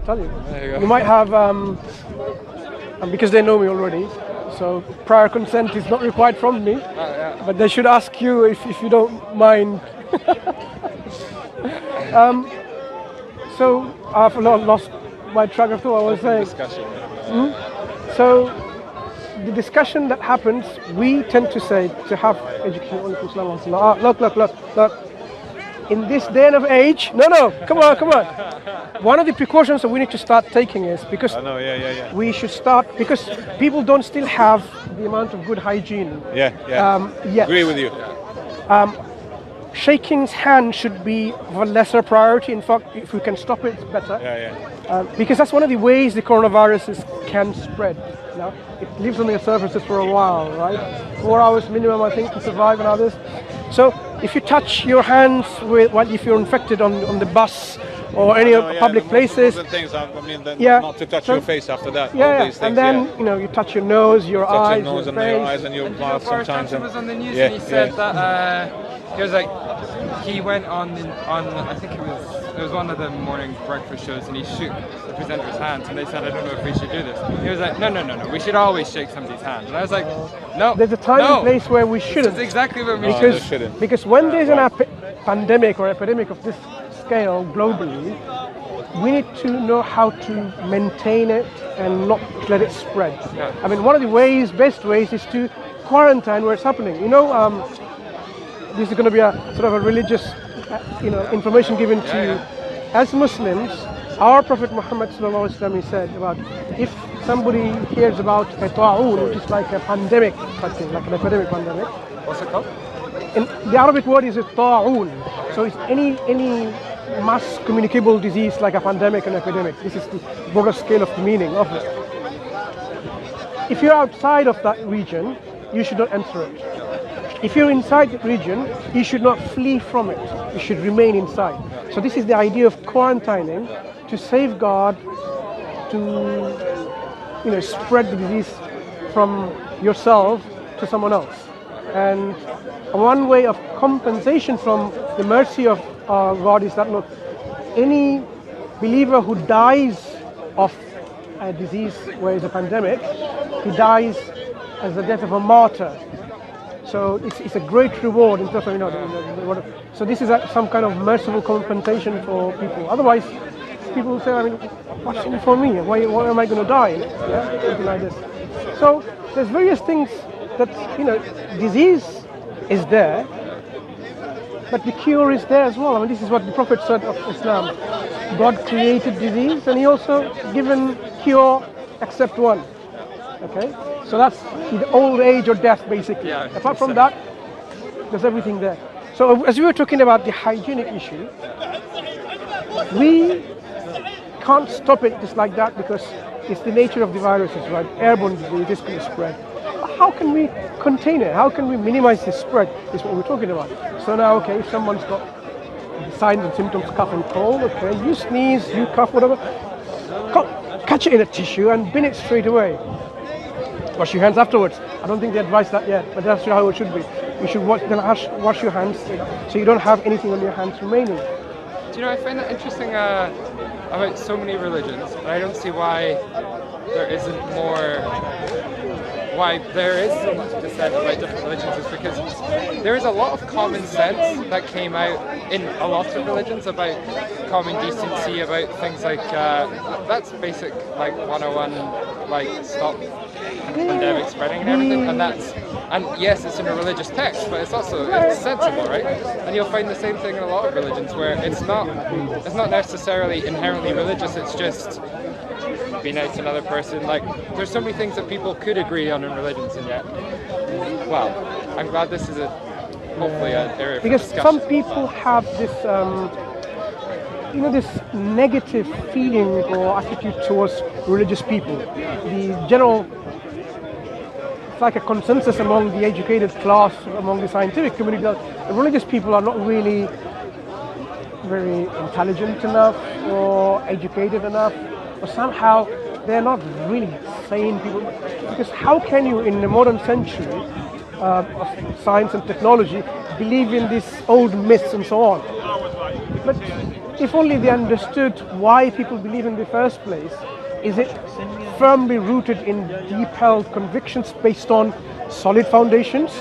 tell you. There you go. You might have, and because they know me already, so prior consent is not required from me, Yeah. but they should ask you if you don't mind. So I've lost my track of thought. I was saying. Discussion. So the discussion that happens, we tend to say to have education. Look. In this day and age, no, come on. One of the precautions that we need to start taking is because I know, yeah. we should start, because people don't still have the amount of good hygiene. Yeah. Yet. Agree with you. Shaking hands should be of a lesser priority. In fact, if we can stop it, it's better. Yeah. Because that's one of the ways the coronavirus can spread. Now, it lives on the surfaces for a while, right? 4 hours minimum, I think, to survive, and others. So, if you touch your hands if you're infected on the bus or any public places, Things, not to touch so, your face after that. Yeah, all these things, and then you touch your nose, your eyes, your nose your and face. your eyes and your mouth Boris sometimes. Johnson was on the news and he said that he was like, he went on I think it was one of the morning breakfast shows, and he shook the presenter's hands, and they said, I don't know if we should do this. He was like, no, we should always shake somebody's hand. And I was like, no. There's a time and place where we shouldn't. That's exactly what we shouldn't. Because when there's an pandemic or epidemic of this scale globally, we need to know how to maintain it and not let it spread. Yeah. I mean, one of the best ways is to quarantine where it's happening. This is going to be a sort of a religious, information given to you. As Muslims, our Prophet Muhammad sallallahu alaihi wasallam, he said about if somebody hears about a ta'un, which is like a pandemic, like an epidemic pandemic. What's it called? In the Arabic word is a ta'un. So it's any mass communicable disease like a pandemic and epidemic. This is the broader scale of the meaning of it. If you're outside of that region, you should not enter it. If you're inside the region, you should not flee from it. You should remain inside. So this is the idea of quarantining to safeguard, to spread the disease from yourself to someone else. And one way of compensation from the mercy of God is that, look, any believer who dies of a disease where it's a pandemic, he dies as the death of a martyr. So it's a great reward in terms of, so this is some kind of merciful compensation for people. Otherwise, people will say, what's in it for me? Why am I going to die? Yeah? Something like this. So there's various things that, disease is there, but the cure is there as well. This is what the Prophet said of Islam. God created disease, and he also given cure except one. Okay? So that's the old age or death, basically. Yeah, apart from that, there's everything there. So as we were talking about the hygienic issue, we can't stop it just like that because it's the nature of the viruses, right? Airborne disease is going to spread. How can we contain it? How can we minimize the spread? Is what we're talking about. So now, okay, if someone's got signs and symptoms, cough and cold, okay, you sneeze, you cough, whatever, catch it in a tissue and bin it straight away. Wash your hands afterwards. I don't think they advise that yet, but that's how it should be. You should wash your hands so you don't have anything on your hands remaining. Do you know, I find that interesting about so many religions, and I don't see why there isn't more, why there is so much dissent about different religions, is because there is a lot of common sense that came out in a lot of religions about common decency, about things like, that's basic, like 101, like stop pandemic spreading and everything, and yes, it's in a religious text, but it's sensible, right? And you'll find the same thing in a lot of religions where it's not necessarily inherently religious, it's just be nice to another person. Like, there's so many things that people could agree on in religions, and yet, well, I'm glad this is hopefully an area for discussion. Because some people have this this negative feeling or attitude towards religious people. The general, it's like a consensus among the educated class, among the scientific community, that the religious people are not really very intelligent enough or educated enough, or somehow they're not really sane people. Because how can you, in the modern century of science and technology, believe in these old myths and so on? But if only they understood why people believe in the first place. Is it firmly rooted in deep-held convictions based on solid foundations?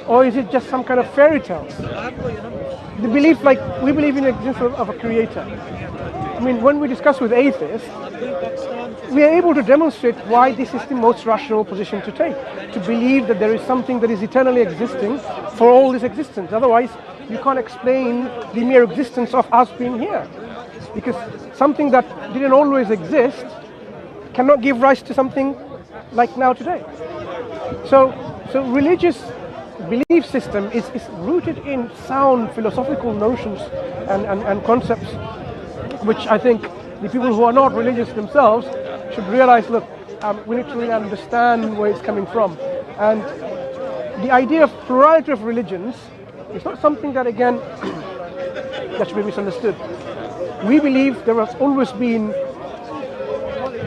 Or is it just some kind of fairy tales? The belief, like we believe in the existence of a creator. I mean, when we discuss with atheists, we are able to demonstrate why this is the most rational position to take. To believe that there is something that is eternally existing for all this existence. Otherwise, you can't explain the mere existence of us being here. Because something that didn't always exist cannot give rise to something like now today. So religious belief system is rooted in sound philosophical notions and concepts, which I think the people who are not religious themselves should realize, look, we need to really understand where it's coming from. And the idea of plurality of religions is not something that, again, that should be misunderstood. We believe there has always been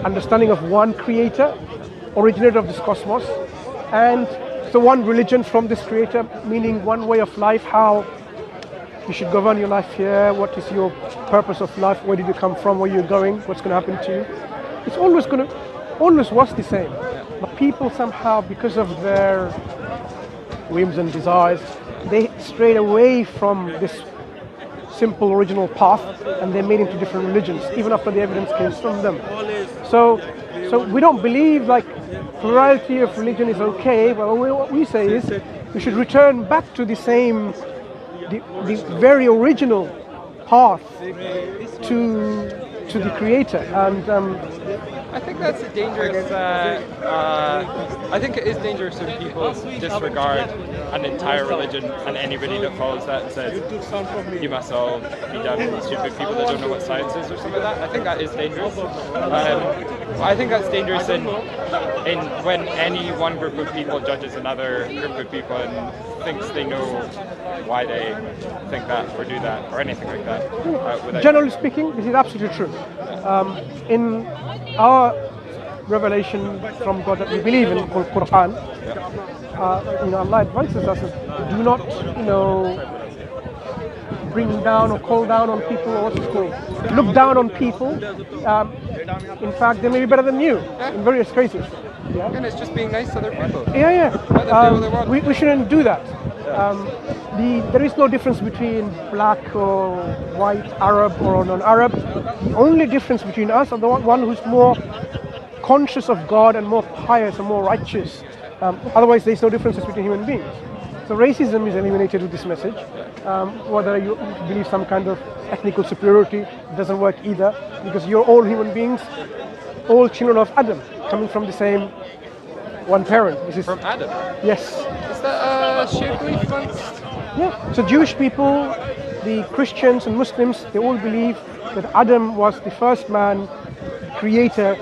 understanding of one creator, originator of this cosmos, and so one religion from this creator, meaning one way of life, how you should govern your life here, what is your purpose of life, where did you come from, where you're going, what's going to happen to you. It's always was the same. But people somehow, because of their whims and desires, they strayed away from this simple original path and they made into different religions, even after the evidence came from them. So we don't believe like plurality of religion is okay, but what we say is we should return back to the same, the very original path to the creator. And I think that's a dangerous. I think it is dangerous when people disregard an entire religion and anybody that follows that and says you must all be dumb, stupid people that don't know what science is or something like that. I think that is dangerous. I think that's dangerous in when any one group of people judges another group of people and thinks they know why they think that or do that or anything like that. Generally speaking, this is absolutely true. In our revelation from God that we believe in, called Quran, Allah advises us that do not, bring down or call down on people, or what's it called? Look down on people. In fact, they may be better than you in various cases. Yeah? And it's just being nice to other people. Yeah. Let them do what they want. We shouldn't do that. There is no difference between black or white, Arab or non-Arab. The only difference between us are the one who's more conscious of God and more pious and more righteous. Otherwise, there's no differences between human beings. So racism is eliminated with this message. Whether you believe some kind of ethnical superiority, doesn't work either, because you're all human beings, all children of Adam, coming from the same one parent. This is from Adam? Yes. Is that a shared belief amongst? Yeah. So Jewish people, the Christians and Muslims, they all believe that Adam was the first man, creator,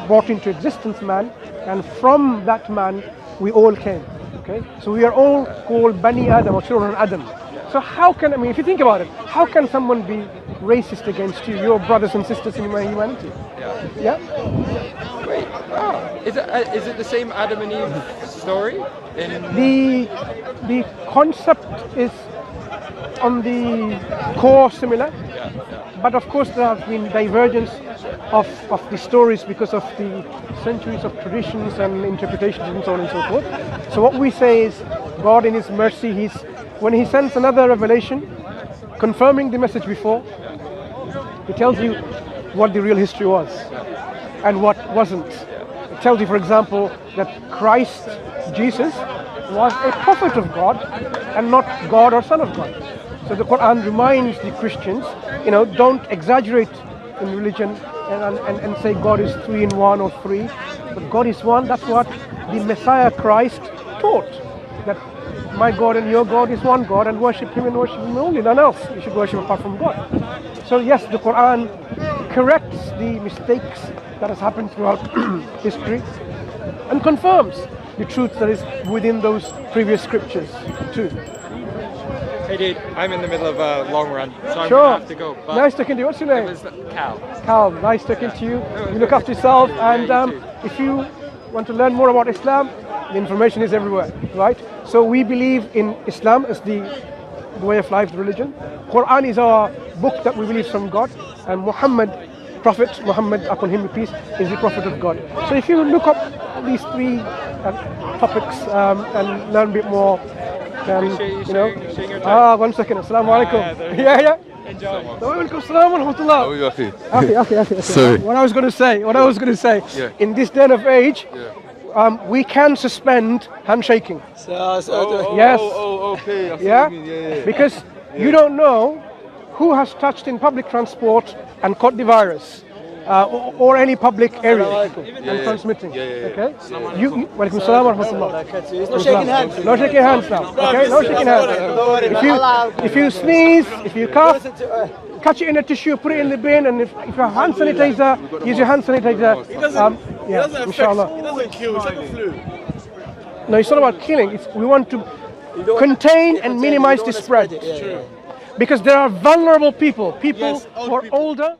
brought into existence man, and from that man we all came. Okay? So we are all called Bani Adam, or children of Adam. So how can, if you think about it, how can someone be racist against you, your brothers and sisters in humanity? Yeah? Wait, wow. Is it the same Adam and Eve story? The concept is on the core similar, but of course there have been divergence of the stories because of the centuries of traditions and interpretations and so on and so forth. So what we say is God in His mercy, when He sends another revelation, confirming the message before, He tells you what the real history was and what wasn't. It tells you, for example, that Christ, Jesus, was a prophet of God and not God or Son of God. So the Quran reminds the Christians, don't exaggerate in religion and say God is 3 in 1 or 3, but God is one. That's what the Messiah Christ taught, that my God and your God is one God, and worship Him and worship Him only, none else. You should worship apart from God. So yes, the Quran corrects the mistakes that has happened throughout history and confirms the truth that is within those previous scriptures too. Hey dude, I'm in the middle of a long run, so I'm Sure. going to have to go. But Nice talking to you. What's your name? it was Cal. Cal, nice talking to you. You look after yourself, and you too. if you want to learn more about Islam, the information is everywhere, right? So we believe in Islam as the the way of life, the religion. Quran is our book that we believe is from God, and Muhammad, Prophet Muhammad, upon him be peace, is the Prophet of God. So if you look up these three topics and learn a bit more, Appreciate you sharing your time. 1 second. Assalamu alaikum. Yeah, Yeah. Enjoy. Walaikum assalam wa rahmatullah. Oh, okay. Okay. Sorry. What I was going to say, Yeah. in this day of age, Yeah. we can suspend handshaking. Yes. Oh, okay. I see Yeah? what you mean. Yeah. Because you don't know who has touched in public transport and caught the virus. Or any public area and transmitting. Okay? Walaikum assalam wa rahmatullah. No shaking hands. No shaking hands now. Okay? No shaking hands. If you sneeze, if you cough, catch it in a tissue, put it in the bin, and if you have hand sanitizer, use your hand sanitizer. Inshallah. It doesn't kill, it's like a flu. No, it's not about killing. We want to contain and minimize the spread. Because there are vulnerable people who are older.